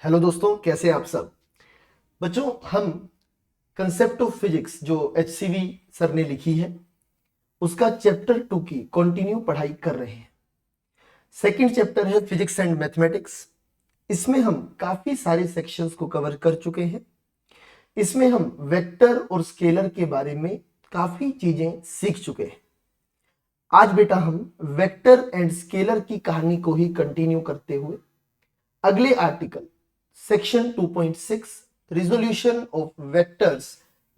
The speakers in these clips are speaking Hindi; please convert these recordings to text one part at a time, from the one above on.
हेलो दोस्तों, कैसे हैं आप सब। बच्चों, हम कंसेप्ट ऑफ फिजिक्स जो HCV सर ने लिखी है उसका चैप्टर 2 की कंटिन्यू पढ़ाई कर रहे हैं। सेकंड चैप्टर है फिजिक्स एंड मैथमेटिक्स। इसमें हम काफी सारे सेक्शंस को कवर कर चुके हैं। इसमें हम वेक्टर और स्केलर के बारे में काफी चीजें सीख चुके हैं। आज बेटा हम वेक्टर एंड स्केलर की कहानी को ही कंटिन्यू करते हुए अगले article section 2.6 resolution of vectors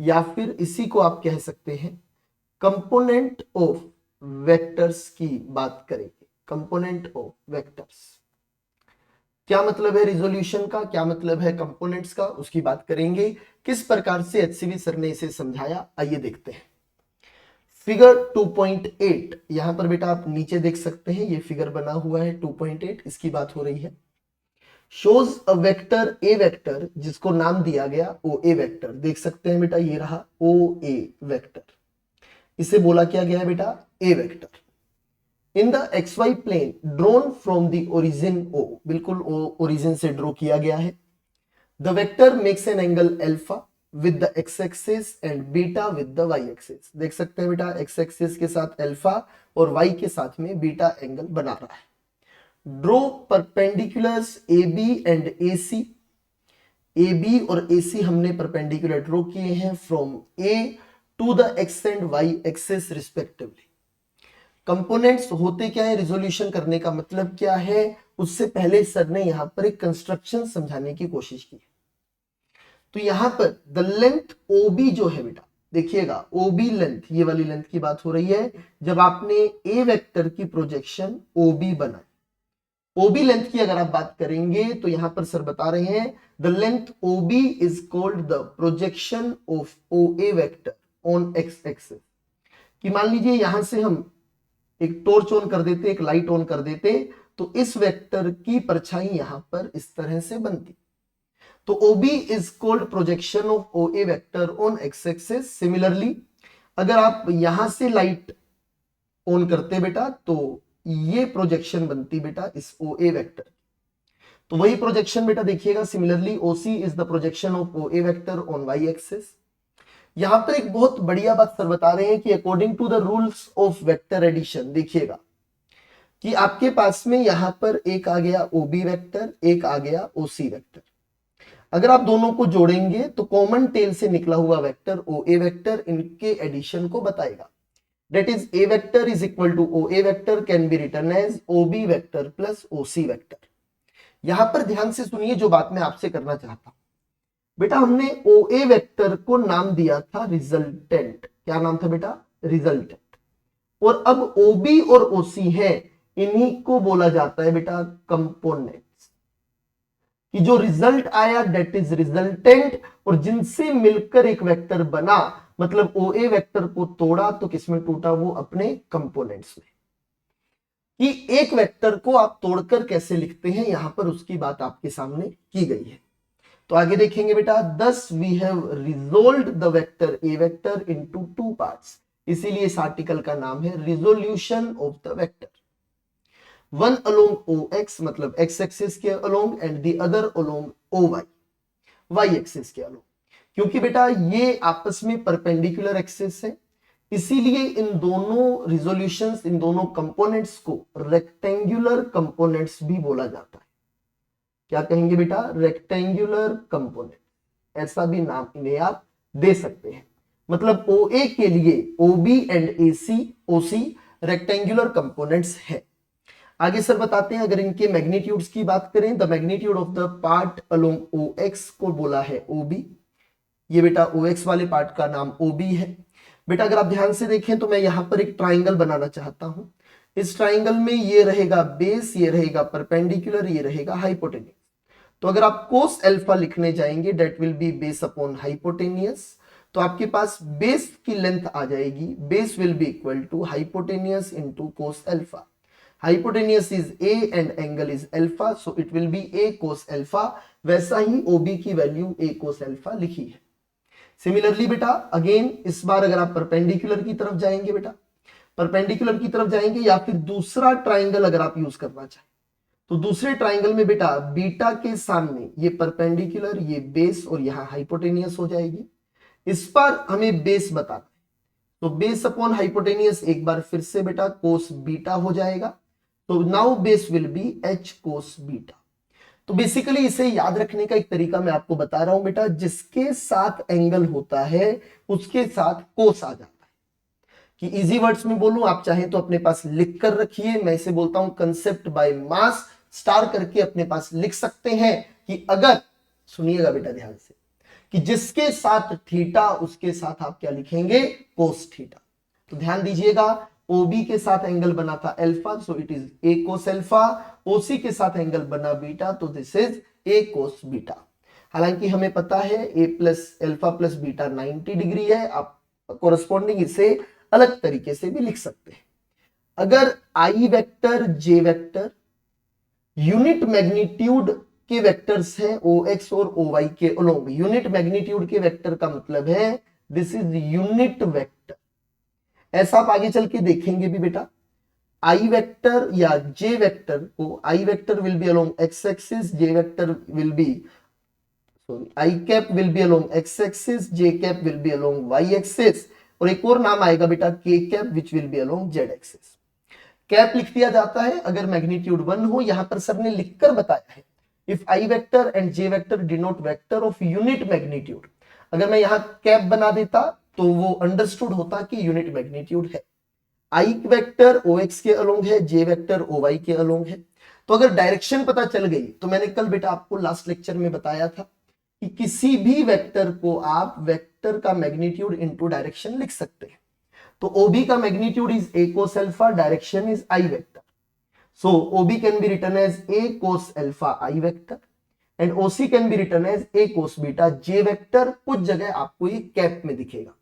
या फिर इसी को आप कह सकते हैं कंपोनेंट ऑफ वेक्टर्स की बात करेंगे। कंपोनेंट ऑफ वेक्टर्स क्या मतलब है, रिजोल्यूशन का क्या मतलब है, कंपोनेंट्स का, उसकी बात करेंगे। किस प्रकार से HCV सर ने इसे समझाया, आइए देखते हैं। फिगर 2.8 यहां पर बेटा आप नीचे देख सकते हैं, ये फिगर बना हुआ है 2.8, इसकी बात हो रही है। Shows a vector A vector जिसको नाम दिया गया ओ ए वेक्टर। देख सकते हैं बेटा, ये रहा ओ ए वेक्टर, इसे बोला क्या गया है बेटा, A vector. In the X Y plane drawn from the origin O, बिल्कुल ओरिजिन से ड्रॉ किया गया है। The vector makes an angle alpha with the X axis and beta with the Y axis. देख सकते हैं बेटा, एक्स एक्सिस के साथ अल्फा और वाई के साथ में बीटा एंगल बना रहा है। Draw perpendiculars A B and A C. A B और ए सी हमने परपेंडिकुलर ड्रॉ किए हैं from A to the X and Y axis respectively. Components होते क्या है, रिजोल्यूशन करने का मतलब क्या है, उससे पहले सर ने यहां पर एक कंस्ट्रक्शन समझाने की कोशिश की। तो यहां पर द लेंथ ओबी जो है बेटा, देखिएगा ओबी लेंथ, ये वाली लेंथ की बात हो रही है जब आपने ए वेक्टर की प्रोजेक्शन ओबी बनाई। ओबी लेंथ की अगर आप बात करेंगे तो यहां पर सर बता रहे हैं the length OB is called the projection of O A vector on X axis. कि मान लीजिए यहां से हम एक टॉर्च ऑन कर देते, एक लाइट ऑन कर देते, तो इस वेक्टर की परछाई यहां पर इस तरह से बनती। तो OB is called projection of O A vector on X axis. Similarly अगर आप यहां से लाइट ऑन करते बेटा तो ये प्रोजेक्शन बनती बेटा इस ओ ए वेक्टर। तो वही प्रोजेक्शन बेटा देखिएगा, similarly OC is the projection of O A vector on Y axis. यहां पर एक बहुत बढ़िया बात सर बता रहे हैं कि according to the rules of vector addition, देखिएगा कि आपके पास में यहां पर एक आ गया OB वेक्टर, एक आ गया OC वेक्टर। अगर आप दोनों को जोड़ेंगे तो कॉमन टेल से निकला हुआ वेक्टर ओ ए वेक्टर इनके एडिशन को बताएगा। That is A vector is equal to OA vector can be written as OB vector plus OC vector। यहां पर ध्यान से सुनिए जो बात मैं आपसे करना चाहता हूं। बेटा हमने OA वेक्टर को नाम दिया था रिजल्टेंट। क्या नाम था बेटा, रिजल्टेंट। और अब OB और OC है, इन्हीं को बोला जाता है बेटा कंपोनेंट्स। कि जो रिजल्ट आया दैट इज रिजल्टेंट, और जिनसे मिलकर एक वेक्टर बना, मतलब ओ ए वेक्टर को तोड़ा तो किसमें टूटा, वो अपने कंपोनेंट्स में। कि एक वेक्टर को आप तोड़कर कैसे लिखते हैं, यहां पर उसकी बात आपके सामने की गई है। तो आगे देखेंगे बेटा, thus we have resolved the vector A vector into two parts. इसीलिए इस आर्टिकल का नाम है resolution of the vector. One along O X, मतलब एक्स एक्सिस के along, and the other along O Y, Y axis के अलोंग। क्योंकि बेटा ये आपस में परपेंडिकुलर एक्सिस है, इसीलिए इन दोनों रिजोल्यूशंस, इन दोनों कंपोनेंट्स को रेक्टेंगुलर कंपोनेंट्स भी बोला जाता है। क्या कहेंगे बेटा, रेक्टेंगुलर कंपोनेंट, ऐसा भी नाम इन्हें आप दे सकते हैं। मतलब OA के लिए OB and AC OC rectangular components है। आगे सर बताते हैं, अगर इनके मैग्नीट्यूड्स की बात करें, the magnitude of the part along OX को बोला है OB। ये बेटा OX वाले पार्ट का नाम OB है। बेटा अगर आप ध्यान से देखें तो मैं यहां पर एक ट्राइंगल बनाना चाहता हूं। इस ट्राइंगल में ये रहेगा बेस, ये रहेगा परपेंडिकुलर, ये रहेगा हाइपोटेनियस। तो अगर आप कोस अल्फा लिखने जाएंगे that will be base upon hypotenuse, तो आपके पास बेस की लेंथ आ जाएगी, base will be equal to hypotenuse into cos alpha. Hypotenuse is A and angle is alpha, so it will be A cos alpha. वैसा ही OB की वैल्यू ए कोस अल्फा लिखी है। सिमिलरली बेटा अगेन इस बार अगर आप परपेंडिकुलर की तरफ जाएंगे बेटा, परपेंडिकुलर की तरफ जाएंगे या फिर दूसरा ट्राइंगल अगर आप यूज करना चाहें तो दूसरे ट्राइंगल में बेटा बीटा के सामने ये परपेंडिकुलर, ये बेस और यहां हाइपोटेनियस हो जाएगी। इस पर हमें बेस बताना है, तो बेस अपॉन हाइपोटेनियस एक बार फिर से बेटा कोस बीटा हो जाएगा। तो now base will B H cos beta. तो बेसिकली इसे याद रखने का एक तरीका मैं आपको बता रहा हूं बेटा, जिसके साथ एंगल होता है उसके साथ कोस आ जाता है। कि इजी वर्ड्स में बोलूं, आप चाहें तो अपने पास लिख कर रखिए, मैं इसे बोलता हूं कंसेप्ट बाय मास, स्टार करके अपने पास लिख सकते हैं कि अगर, सुनिएगा बेटा ध्यान से, कि जिसके साथ थीटा उसके साथ आप क्या लिखेंगे, कोस थीटा। तो ध्यान दीजिएगा, ओबी के साथ एंगल बना था alpha, so it is A cos alpha. OC के साथ एंगल बना बीटा, तो this is A cos beta. हालांकि हमें पता है A plus alpha plus beta 90 degree है, आप कोरस्पॉन्डिंग इसे अलग तरीके से भी लिख सकते हैं। अगर आई vector J vector unit magnitude के वेक्टर्स हैं ओ एक्स और ओ वाई के अलोंग, यूनिट मैग्नीट्यूड के वेक्टर का मतलब है दिस इज यूनिट वेक्टर। ऐसा आप आगे चल के देखेंगे भी बेटा, आई वेक्टर या जे वेक्टर को, I vector will be along X axis, J vector will be I cap will be along X axis, J cap will be along Y axis, और एक और नाम आएगा बेटा K cap which will be along Z axis. Cap लिख दिया जाता है अगर मैग्नीट्यूड 1 हो, यहां पर सर ने लिखकर बताया है if I vector and J vector denote vector of unit magnitude. अगर मैं यहां कैप बना देता तो वो अंडरस्टूड होता कि यूनिट मैग्नीट्यूड है। आई वेक्टर ओ एक्स के अलोंग है, जे वेक्टर ओ वाई के अलोंग है। तो अगर डायरेक्शन पता चल गई, तो मैंने कल बेटा आपको लास्ट लेक्चर में बताया था कि किसी भी वेक्टर को आप वेक्टर का मैग्नीट्यूड इनटू डायरेक्शन लिख सकते हैं। तो ओबी का magnitude is A cos alpha, direction is I vector, so OB can be written as A cos alpha I vector and OC can be written as A cos beta J vector. कुछ जगह आपको ये कैप में दिखेगा,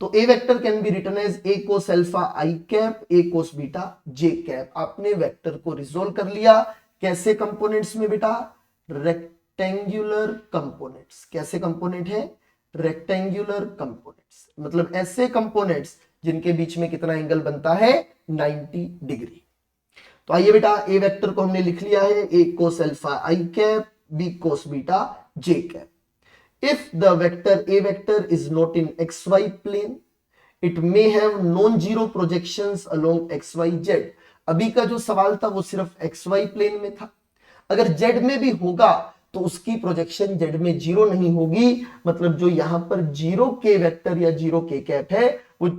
तो A vector can be written as A cos alpha I cap, A cos beta J cap. आपने वेक्टर को रिजोल्व कर लिया। कैसे कंपोनेंट्स में बेटा, रेक्टेंगुलर कंपोनेंट्स। कैसे कंपोनेंट है, रेक्टेंगुलर कंपोनेंट्स, मतलब ऐसे कंपोनेंट्स जिनके बीच में कितना एंगल बनता है, 90 डिग्री। तो आइए बेटा, ए वेक्टर को हमने लिख लिया है A cos alpha I cap, B cos beta J cap. If the vector A vector is not in xy plane, it may have non-zero projections along xy z। अभी का जो सवाल था वो सिर्फ xy प्लेन में था। अगर z में भी होगा तो उसकी प्रोजेक्शन z में जीरो नहीं होगी, मतलब जो यहां पर जीरो के वेक्टर या जीरो के कैप है वो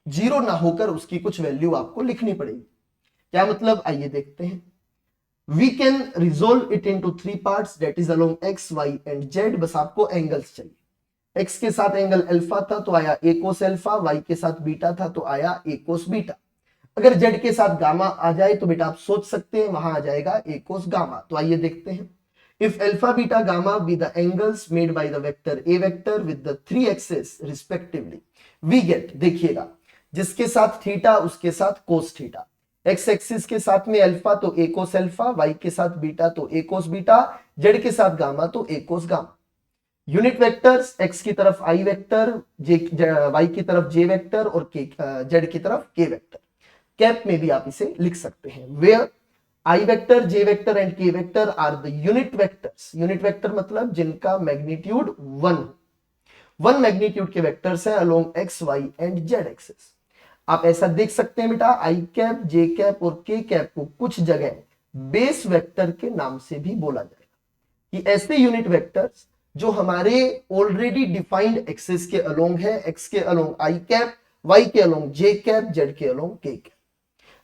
जीरो ना होकर उसकी कुछ वैल्यू आपको लिखनी पड़ेगी। क्या मतलब, आइए देखते हैं। We can resolve it into 3 parts, that is along x, y and z। बस आपको एंगल्स चाहिए। x के साथ एंगल अल्फा था तो आया ए कोस अल्फा, y के साथ बीटा था तो आया ए कोस बीटा। अगर z के साथ गामा आ जाए तो बेटा आप सोच सकते हैं वहां आ जाएगा ए कोस गामा। तो आइए देखते हैं। If alpha, beta, gamma be the angles made by the vector a vector with the 3 axes respectively, we get, देखिएगा, जिसके साथ थीटा उसके साथ कोस थीटा, एक्स एक्सिस के साथ में अल्फा तो ए कोस अल्फा, वाई के साथ बीटा तो ए कोस बीटा, जेड के साथ गामा तो A cos gamma. Unit vectors, X की तरफ आई वेक्टर, वाई की तरफ जे वेक्टर और जेड की तरफ के वेक्टर। कैप में भी आप इसे लिख सकते हैं, where I vector, J vector and K vector are the unit vectors. Unit vector मतलब जिनका मैग्नीट्यूड 1 मैग्नीट्यूड के वेक्टर्स हैं along X Y and Z axis. आप ऐसा देख सकते हैं बेटा, आई कैप, जे कैप और के कैप को कुछ जगह बेस वेक्टर के नाम से भी बोला जाएगा, कि ऐसे यूनिट वेक्टर्स जो हमारे ऑलरेडी डिफाइंड एक्सिस के अलोंग है, एक्स के अलोंग आई कैप, वाई के अलोंग जे कैप, जेड के अलोंग के cap.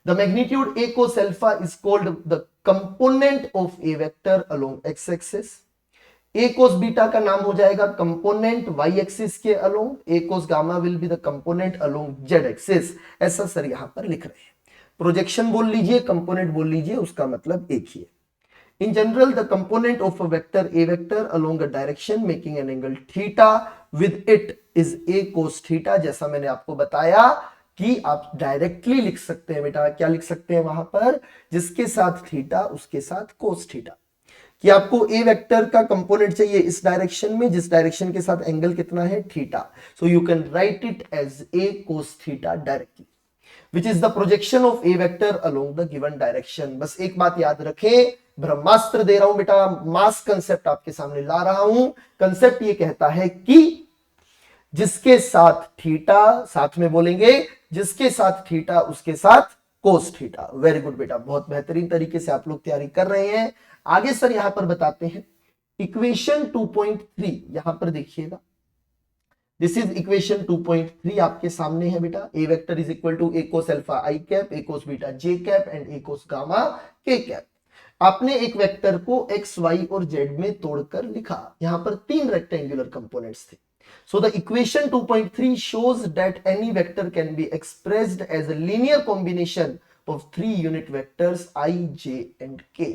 The magnitude A cos alpha is called the component of A vector along X axis. A cos beta का नाम हो जाएगा कंपोनेंट वाई एक्सिस के along, A cos gamma will be the component along Z axis. ऐसा सर यहां पर लिख रहे हैं। प्रोजेक्शन बोल लीजिए, कंपोनेंट बोल लीजिए, उसका मतलब एक ही है। In general the component of a vector A vector along a direction making an angle theta with it is A cos theta. जैसा मैंने आपको बताया कि आप डायरेक्टली लिख सकते हैं बेटा, क्या लिख सकते हैं वहां पर, जिसके साथ थीटा उसके साथ कोस थीटा। कि आपको ए वेक्टर का कंपोनेंट चाहिए इस डायरेक्शन में, जिस डायरेक्शन के साथ एंगल कितना है, theta, so you can write it as A cos theta directly. Which is the projection of A vector along the given direction. बस एक बात याद रखें, ब्रह्मास्त्र दे रहा हूं बेटा, मास कंसेप्ट आपके सामने ला रहा हूं। कंसेप्ट ये कहता है कि जिसके साथ थीटा, साथ में बोलेंगे, जिसके साथ थीटा उसके साथ कोस थीटा। वेरी गुड बेटा, बहुत बेहतरीन तरीके से आप लोग तैयारी कर रहे हैं। आगे सर यहां पर बताते हैं इक्वेशन 2.3, यहां पर देखिएगा, दिस इज इक्वेशन 2.3 आपके सामने है बेटा। A vector is equal to A cos alpha I cap, A cos beta J cap and A cos gamma K cap. आपने एक वेक्टर को एक्स वाई और जेड में तोड़कर लिखा, यहां पर 3 रेक्टेंगुलर कंपोनेंट्स थे। So the equation 2.3 shows that any vector can be expressed as a linear combination of 3 unit vectors I, J and K।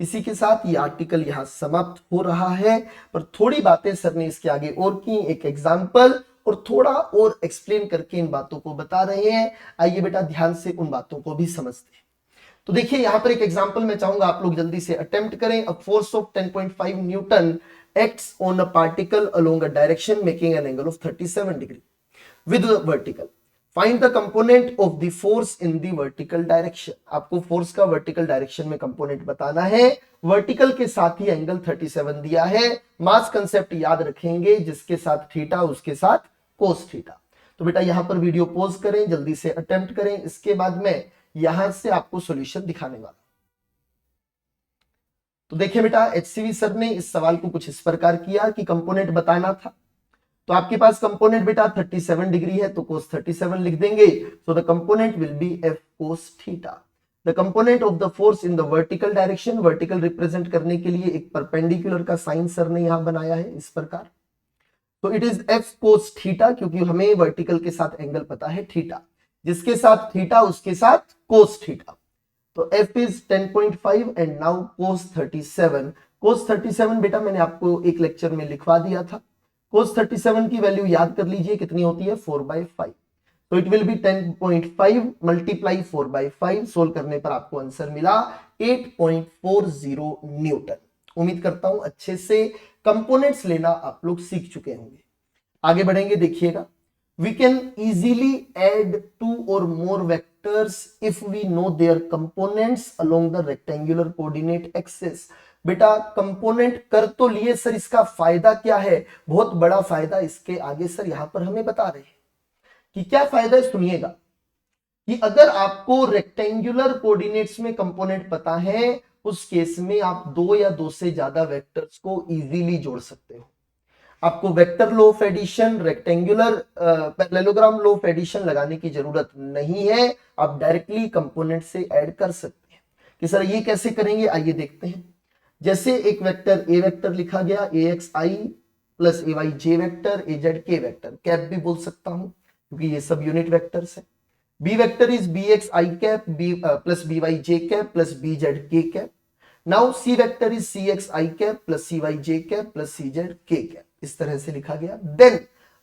इसी के साथ ये आर्टिकल यहां समाप्त हो रहा है, पर थोड़ी बातें सर ने इसके आगे और की, एक एग्जाम्पल और थोड़ा और एक्सप्लेन करके इन बातों को बता रहे हैं। आइए बेटा ध्यान से उन बातों को भी समझते हैं। तो देखिए यहां पर एक एग्जाम्पल मैं चाहूंगा आप लोग जल्दी से अटेम्प्ट करें। A force of 10.5 Newton acts on a particle along a direction making an angle of 37 degree with the vertical. Find the component of the force in the vertical direction। आपको फोर्स का वर्टिकल डायरेक्शन में कंपोनेंट बताना है। वर्टिकल के साथ ही एंगल 37 दिया है। मास कंसेप्ट याद रखेंगे, जिसके साथ थीटा उसके साथ कोस थीटा। तो बेटा यहां पर वीडियो पॉज करें, जल्दी से अटेम्प्ट करें, इसके बाद मैं यहां से आपको सॉल्यूशन दिखाने वाला। तो देखिए बेटा एचसीवी सर ने इस सवाल को कुछ इस प्रकार किया कि कंपोनेंट बताना था, तो आपके पास कंपोनेंट बेटा 37 डिग्री है तो cos 37 लिख देंगे। So the component will be f cos theta. The component of the force in the vertical direction, vertical represent करने के लिए एक परपेंडिकुलर का साइन सर ने यहां बनाया है इस प्रकार। तो it is f cos theta, क्योंकि हमें वर्टिकल के साथ एंगल पता है थीटा, जिसके साथ थीटा उसके साथ cos थीटा। तो f is 10.5 and now cos 37। cos 37 बेटा मैंने आपको एक लेक्चर में लिखवा दिया था। cos 37 की वैल्यू याद कर लीजिए कितनी होती है, 4/5। तो it will B 10.5 multiply 4/5। Solve करने पर आपको आंसर मिला 8.40 न्यूटन। उम्मीद करता हूं अच्छे से कंपोनेंट्स लेना आप लोग सीख चुके होंगे। आगे बढ़ेंगे, देखिएगा। We can easily add 2 or more vectors if we know their components along the rectangular coordinate axis। बेटा कंपोनेंट कर तो लिए सर, इसका फायदा क्या है, बहुत बड़ा फायदा इसके आगे सर यहां पर हमें बता रहे हैं कि क्या फायदा है। सुनिएगा कि अगर आपको रेक्टेंगुलर कोऑर्डिनेट्स में कंपोनेंट पता है, उस केस में आप 2 या 2 से ज्यादा वेक्टर्स को इजीली जोड़ सकते हो। आपको vector law of addition, rectangular parallelogram law of addition लगाने की जरूरत नहीं है, आप डायरेक्टली कंपोनेंट से ऐड कर सकते हैं। कि सर ये कैसे करेंगे, आइए देखते हैं। जैसे एक वेक्टर ए वेक्टर लिखा गया, A X I plus A Y J vector, A Z K vector, cap भी बोल सकता हूं क्योंकि ये सब यूनिट वेक्टर्स है। B vector is B X I cap B plus B Y J cap plus B Z K cap. Now C vector is C X I cap plus C Y J cap plus C Z K cap. इस तरह से लिखा गया। देन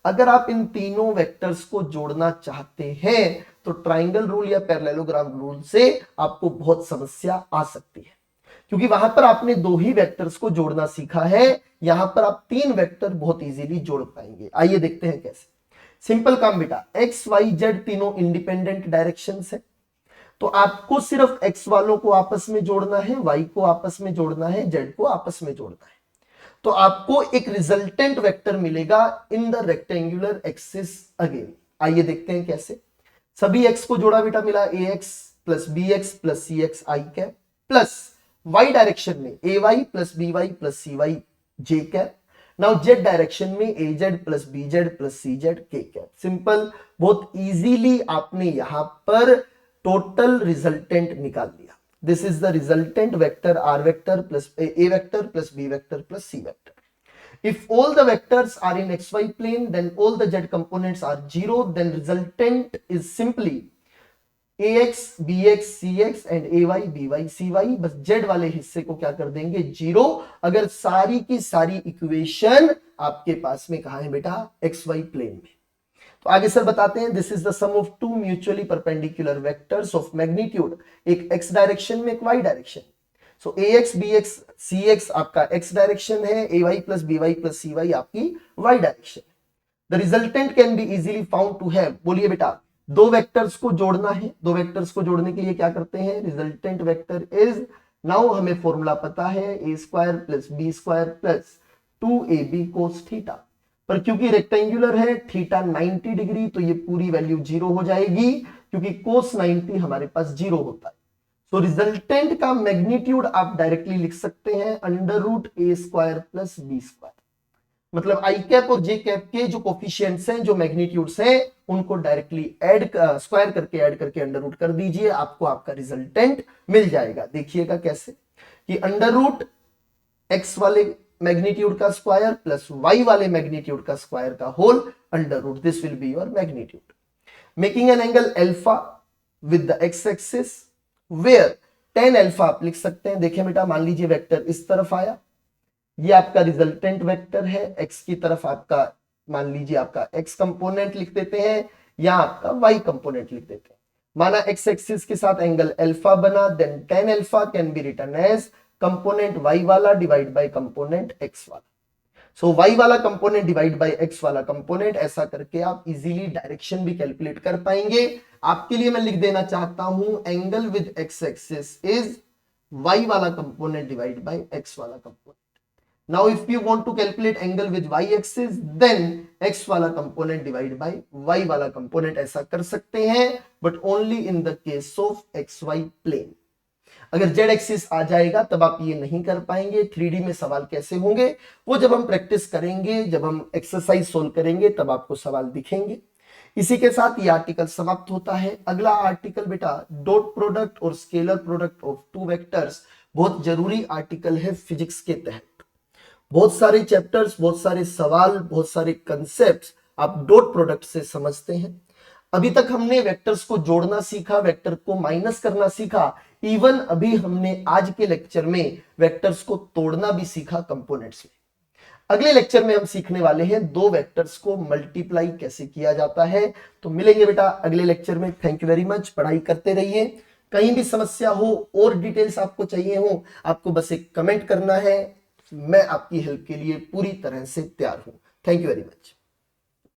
अगर आप इन तीनों वेक्टर्स को जोड़ना चाहते हैं तो ट्राइंगल रूल या पैरेललोग्राम रूल से आपको बहुत समस्या आ सकती है, क्योंकि वहां पर आपने 2 ही वेक्टर्स को जोड़ना सीखा है, यहां पर आप 3 वेक्टर बहुत इजीली जोड़ पाएंगे। आइए देखते हैं कैसे। सिंपल काम बेटा, एक्स वाई जेड तीनों इंडिपेंडेंट डायरेक्शंस है, तो आपको सिर्फ एक्स वालों को आपस में जोड़ना है, वाई को आपस में जोड़ना है, जेड को आपस में जोड़ना है। तो आपको एक रिजल्टेंट वेक्टर मिलेगा in the rectangular axis again. आइए देखते हैं कैसे। सभी एक्स को जोड़ा बेटा, मिला A X plus B X plus C X I cap plus Y direction में A Y plus B Y plus C Y J cap. Now Z direction में A Z plus B Z plus C Z K cap. Simple, बहुत इजीली आपने यहां पर टोटल रिजल्टेंट निकाल लिया। This is the resultant vector r vector plus a vector plus b vector plus c vector. If all the vectors are in xy plane, then all the z components are 0. Then resultant is simply ax, bx, cx and ay, by, cy। बस z वाले हिस्से को क्या कर देंगे, 0। अगर सारी की सारी इक्वेशन आपके पास में कहा है बेटा, xy प्लेन में। तो आगे सर बताते हैं, this is the sum of 2 mutually perpendicular vectors of magnitude, एक x डायरेक्शन में एक y direction. So ax bx cx आपका x डायरेक्शन है, ay plus by plus cy आपकी y direction. The resultant can be easily found to have, बोलिए बेटा, दो वेक्टर्स को जोड़ना है, दो वेक्टर्स को जोड़ने के लिए क्या करते हैं, रिजल्टेंट वेक्टर इज, नाउ हमें फॉर्मूला पता है A square plus B square plus 2ab cos theta, पर क्योंकि रेक्टेंगुलर है थीटा 90 डिग्री तो ये पूरी वैल्यू 0 हो जाएगी क्योंकि कोस 90 हमारे पास 0 होता है। तो रिजल्टेंट का मैग्नीट्यूड आप डायरेक्टली लिख सकते हैं अंडर रूट ए स्क्वायर प्लस बी स्क्वायर, मतलब आई कैप और जे कैप के जो कोफिशिएंट्स हैं, जो मैग्नीट्यूड्स हैं, उनको डायरेक्टली ऐड स्क्वायर करके ऐड करके अंडर रूट कर दीजिए, आपको आपका रिजल्टेंट मिल जाएगा। देखिएगा कैसे कि अंडर रूट एक्स वाले मैग्नीट्यूड का स्क्वायर प्लस वाई वाले मैग्नीट्यूड का स्क्वायर का whole under root, this will be your magnitude, making an angle alpha with the X axis where tan alpha आप लिख सकते हैं। देखिए बेटा, मान लीजिए वेक्टर इस तरफ आया, ये आपका रिजल्टेंट वेक्टर है, एक्स की तरफ आपका मान लीजिए आपका एक्स कंपोनेंट लिख देते हैं या आपका वाई कंपोनेंट लिख देते हैं। माना एक्स एक्सिस के साथ एंगल अल्फा बना, then tan alpha can be written as component Y वाला डिवाइड बाय कंपोनेंट एक्स वाला। सो वाई वाला कंपोनेंट डिवाइड बाय एक्स वाला कंपोनेंट, ऐसा करके आप इजीली डायरेक्शन भी कैलकुलेट कर पाएंगे। आपके लिए मैं लिख देना चाहता हूं angle with X axis is Y वाला कंपोनेंट डिवाइड बाय एक्स वाला component. Now if you want to calculate angle with y axis then x वाला component divide by y वाला component, ऐसा कर सकते हैं but only in the case of xy plane। अगर z एक्सिस आ जाएगा तब आप ये नहीं कर पाएंगे। 3D में सवाल कैसे होंगे वो जब हम प्रैक्टिस करेंगे, जब हम एक्सरसाइज सोल्व करेंगे तब आपको सवाल दिखेंगे। इसी के साथ ये आर्टिकल समाप्त होता है। अगला आर्टिकल बेटा डॉट प्रोडक्ट और scalar product of two vectors, बहुत जरूरी आर्टिकल है फिजिक्स के तहत। बहुत सारे चैप्टर्स, बहुत सारे सवाल, बहुत सारे कंसेप्ट्स आप डॉट प्रोडक्ट से समझते हैं। अभी तक हमने वेक्टर्स को जोड़ना सीखा, वेक्टर को माइनस करना सीखा, इवन अभी हमने आज के लेक्चर में वेक्टर्स को तोड़ना भी सीखा कंपोनेंट्स में। अगले लेक्चर में हम सीखने वाले हैं दो वेक्टर्स को मल्टीप्लाई कैसे किया जाता है। तो मिलेंगे बेटा अगले लेक्चर में। थैंक यू वेरी मच, पढ़ाई करते रहिए। कहीं भी समस्या हो और डिटेल्स आपको चाहिए हो, आपको बस एक कमेंट करना है, मैं आपकी हेल्प के लिए पूरी तरह से तैयार हूं। Thank you very much.